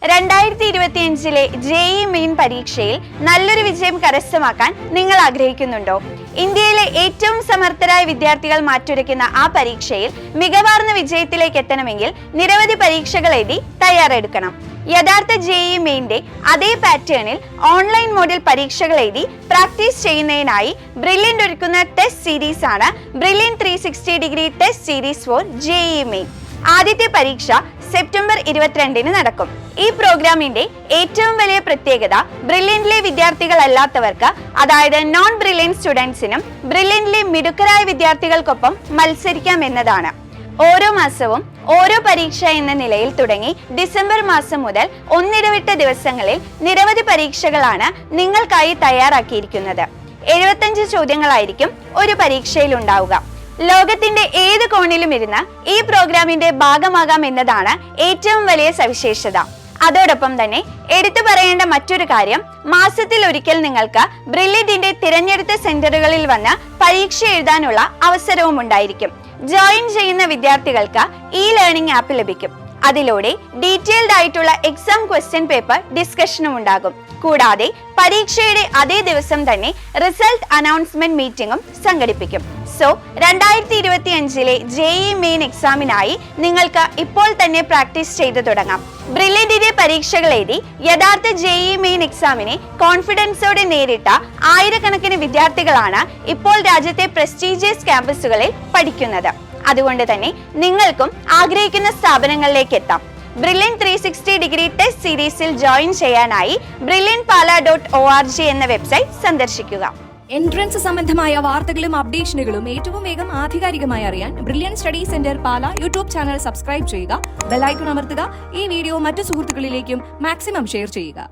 2025 JEE main പരീക്ഷയിൽ നല്ലൊരു വിജയം കരസ്ഥമാക്കാൻ നിങ്ങൾ ആഗ്രഹിക്കുന്നുണ്ടോ? ഇന്ത്യയിലെ ഏറ്റവും സമർത്ഥരായ വിദ്യാർത്ഥികൾ മാറ്റുരയ്ക്കുന്ന ആ പരീക്ഷയിൽ മികവാർന്ന വിജയത്തിലേക്ക് എത്തണമെങ്കിൽ നിരവധി പരീക്ഷകൾ എഴുതി തയ്യാറെടുക്കണം. യഥാർത്ഥ JEE മെയിന്റെ അതേ പാറ്റേണിൽ ഓൺലൈൻ മോഡിൽ പരീക്ഷകൾ എഴുതി പ്രാക്ടീസ് ചെയ്യുന്നതിനായി ബ്രില്യന്റ് ഒരുക്കുന്ന ടെസ്റ്റ് സീരീസ് ആണ് Brilliant 360 degree test series for JEE main. ആദ്യത്തെ പരീക്ഷ സെപ്റ്റംബർ 22-ന് നടക്കും. ഈ പ്രോഗ്രാമിന്റെ ഏറ്റവും വലിയ പ്രത്യേകത ബ്രില്യന്റിലെ വിദ്യാർത്ഥികളല്ലാത്തവർക്ക്, അതായത് നോൺ ബ്രില്യന്റ് സ്റ്റുഡൻസിനും ബ്രില്യന്റിലെ മിടുക്കരായ വിദ്യാർത്ഥികൾക്കൊപ്പം മത്സരിക്കാം എന്നതാണ്. ഓരോ മാസവും ഓരോ പരീക്ഷ എന്ന നിലയിൽ തുടങ്ങി ഡിസംബർ മാസം മുതൽ ഒന്നിടവിട്ട ദിവസങ്ങളിൽ നിരവധി പരീക്ഷകളാണ് നിങ്ങൾക്കായി തയ്യാറാക്കിയിരിക്കുന്നത്. 75 ചോദ്യങ്ങളായിരിക്കും ഒരു പരീക്ഷയിൽ ഉണ്ടാവുക. ലോകത്തിന്റെ ഏത് കോണിലും ഇരുന്ന് ഈ പ്രോഗ്രാമിന്റെ ഭാഗമാകാം എന്നതാണ് ഏറ്റവും വലിയ സവിശേഷത. അതോടൊപ്പം തന്നെ എടുത്തു പറയേണ്ട മറ്റൊരു കാര്യം, മാസത്തിൽ ഒരിക്കൽ നിങ്ങൾക്ക് ബ്രില്യന്റിന്റെ തിരഞ്ഞെടുത്ത സെന്ററുകളിൽ വന്ന് പരീക്ഷ എഴുതാനുള്ള അവസരവും ഉണ്ടായിരിക്കും. ജോയിൻ ചെയ്യുന്ന വിദ്യാർത്ഥികൾക്ക് ലേണിംഗ് ആപ്പ് ലഭിക്കും. അതിലൂടെ ഡീറ്റെയിൽഡ് ആയിട്ടുള്ള എക്സാം ക്വസ്റ്റ്യൻ പേപ്പർ ഡിസ്കഷനും ഉണ്ടാകും. കൂടാതെ പരീക്ഷയുടെ അതേ ദിവസം തന്നെ റിസൾട്ട് അനൗൺസ്മെന്റ് മീറ്റിംഗും സംഘടിപ്പിക്കും. സോ 2025 JEE മെയിൻ എക്സാമിനായി നിങ്ങൾക്ക് ഇപ്പോൾ തന്നെ പ്രാക്ടീസ് ചെയ്തു തുടങ്ങാം. ബ്രില്യന്റിന്റെ പരീക്ഷകൾ എഴുതി യഥാർത്ഥ JEE മെയിൻ എക്സാമിനെ കോൺഫിഡൻസോടെ നേരിട്ട ആയിരക്കണക്കിന് വിദ്യാർത്ഥികളാണ് ഇപ്പോൾ രാജ്യത്തെ പ്രസ്റ്റീജിയസ് ക്യാമ്പസുകളിൽ പഠിക്കുന്നത്. അതുകൊണ്ട് തന്നെ നിങ്ങൾക്കും ആഗ്രഹിക്കുന്ന സ്ഥാപനങ്ങളിലേക്ക് എത്താം. ബ്രില്യന്റ് 360 ഡിഗ്രി ടെസ്റ്റ് സീരീസിൽ ജോയിൻ ചെയ്യാനായി brilliantpala.org എന്ന വെബ്സൈറ്റ് സന്ദർശിക്കുക. എൻട്രൻസ് സംബന്ധമായ വാർത്തകളും അപ്ഡേഷനുകളും ഏറ്റവും വേഗം ആധികാരികമായി അറിയാൻ ബ്രില്യന്റ് സ്റ്റഡി സെന്റർ പാല യൂട്യൂബ് ചാനൽ സബ്സ്ക്രൈബ് ചെയ്യുക, ബെൽ ഐക്കൺ അമർത്തുക. ഈ വീഡിയോ മറ്റു സുഹൃത്തുക്കളിലേക്കും മാക്സിമം ഷെയർ ചെയ്യുക.